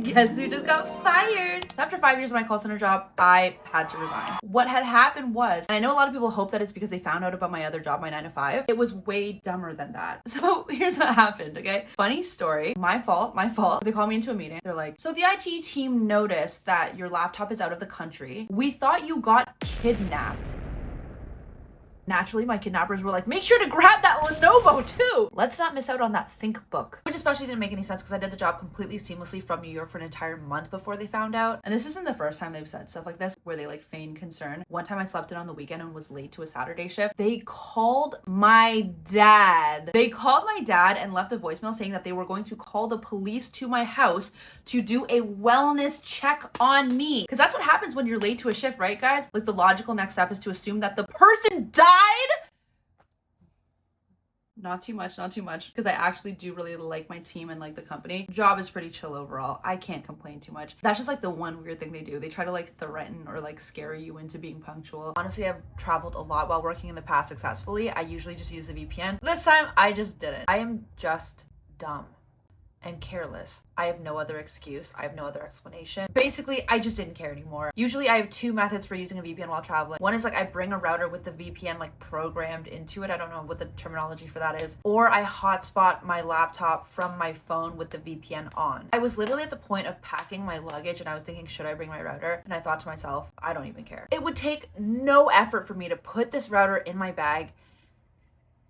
Guess who just got fired? So after 5 years of my call center job, I had to resign. What had happened was, and I know a lot of people hope that it's because they found out about my other job, my 9 to 5. It was way dumber than that. So here's what happened, okay? Funny story. My fault. They called me into a meeting. They're like, so the IT team noticed that your laptop is out of the country. We thought you got kidnapped. Naturally, my kidnappers were like, make sure to grab that Lenovo too. Let's not miss out on that Think book, which especially didn't make any sense because I did the job completely seamlessly from New York for an entire month before they found out. And this isn't the first time they've said stuff like this where they like feign concern. One time I slept in on the weekend and was late to a Saturday shift. They called my dad. And left a voicemail saying that they were going to call the police to my house to do a wellness check on me. Because that's what happens when you're late to a shift, right, guys? Like the logical next step is to assume that the person died. Not too much, because I actually do really like my team and like the company. Job is pretty chill overall. I can't complain too much. That's just like the one weird thing they do. They try to like threaten or like scare you into being punctual. Honestly, I've traveled a lot while working in the past successfully. I usually just use a VPN. This time, I just didn't. I am just dumb and careless. I have no other excuse. I have no other explanation. Basically, I just didn't care anymore. Usually I have two methods for using a VPN while traveling. One is like I bring a router with the VPN like programmed into it. I don't know what the terminology for that is. Or I hotspot my laptop from my phone with the VPN on. I was literally at the point of packing my luggage and I was thinking, should I bring my router? And I thought to myself, I don't even care. It would take no effort for me to put this router in my bag.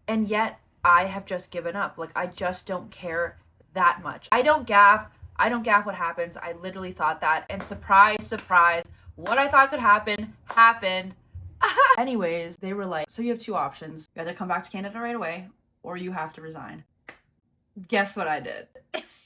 And yet I have just given up. Like I just don't care that much. I don't gaff what happens. I literally thought that, and surprise, what I thought could happen happened. Anyways, they were like, so you have two options. You either come back to Canada right away or you have to resign. Guess what I did?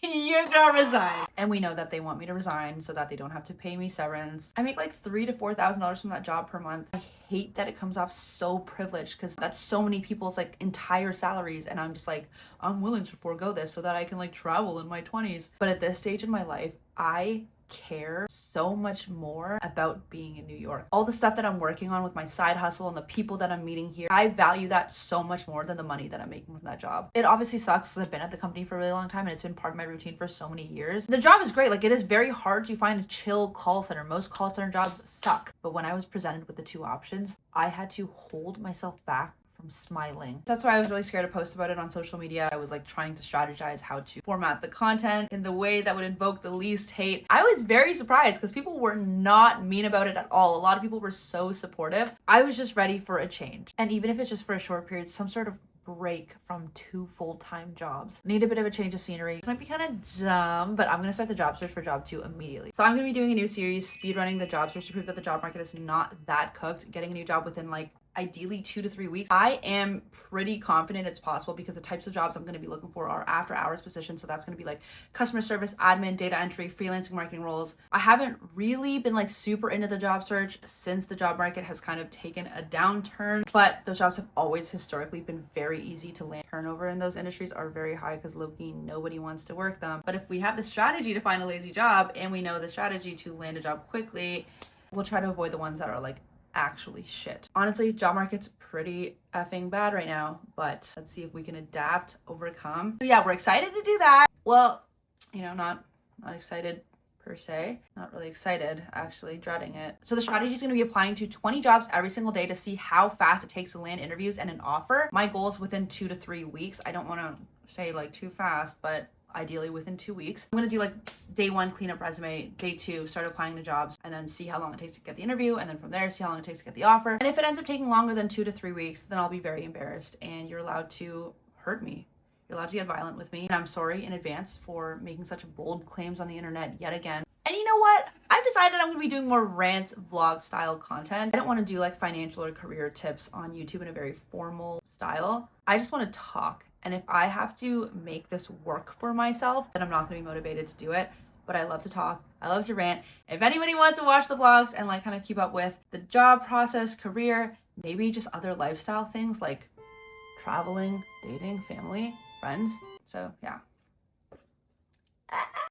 You're gonna resign. And we know that they want me to resign so that they don't have to pay me severance. I make like $3,000 to $4,000 from that job per month. I hate that it comes off so privileged because that's so many people's like entire salaries. And I'm just like, I'm willing to forego this so that I can like travel in my 20s. But at this stage in my life, I care so much more about being in New York. All the stuff that I'm working on with my side hustle and the people that I'm meeting here, I value that so much more than the money that I'm making from that job. It obviously sucks because I've been at the company for a really long time and it's been part of my routine for so many years. The job is great. Like it is very hard to find a chill call center. Most call center jobs suck. But when I was presented with the two options, I had to hold myself back from smiling. That's why I was really scared to post about it on social media. I was like trying to strategize how to format the content in the way that would invoke the least hate. I was very surprised because people were not mean about it at all. A lot of people were so supportive. I was just ready for a change. And even if it's just for a short period, some sort of break from two full-time jobs. Need a bit of a change of scenery. This might be kind of dumb, but I'm going to start the job search for job 2 immediately. So I'm going to be doing a new series, speedrunning the job search to prove that the job market is not that cooked, getting a new job within like ideally 2 to 3 weeks. I am pretty confident it's possible because the types of jobs I'm going to be looking for are after hours positions. So that's going to be like customer service, admin, data entry, freelancing, marketing roles. I haven't really been like super into the job search since the job market has kind of taken a downturn, but those jobs have always historically been very easy to land. Turnover in those industries are very high because low-key nobody wants to work them. But if we have the strategy to find a lazy job and we know the strategy to land a job quickly, we'll try to avoid the ones that are like actually shit. Honestly, job market's pretty effing bad right now, but let's see if we can adapt, overcome. So yeah, we're excited to do that. Well, you know, not excited per se. Not really excited, actually, dreading it. So the strategy is going to be applying to 20 jobs every single day to see how fast it takes to land interviews and an offer. My goal is within 2 to 3 weeks. I don't want to say like too fast, but ideally within 2 weeks. I'm going to do like day 1, clean up resume, day 2, start applying to jobs, and then see how long it takes to get the interview. And then from there, see how long it takes to get the offer. And if it ends up taking longer than 2 to 3 weeks, then I'll be very embarrassed and you're allowed to hurt me. You're allowed to get violent with me. And I'm sorry in advance for making such bold claims on the internet yet again. And you know what? I've decided I'm going to be doing more rant vlog style content. I don't want to do like financial or career tips on YouTube in a very formal style. I just want to talk. And if I have to make this work for myself, then I'm not going to be motivated to do it. But I love to talk. I love to rant. If anybody wants to watch the vlogs and like kind of keep up with the job process, career, maybe just other lifestyle things like traveling, dating, family, friends. So yeah.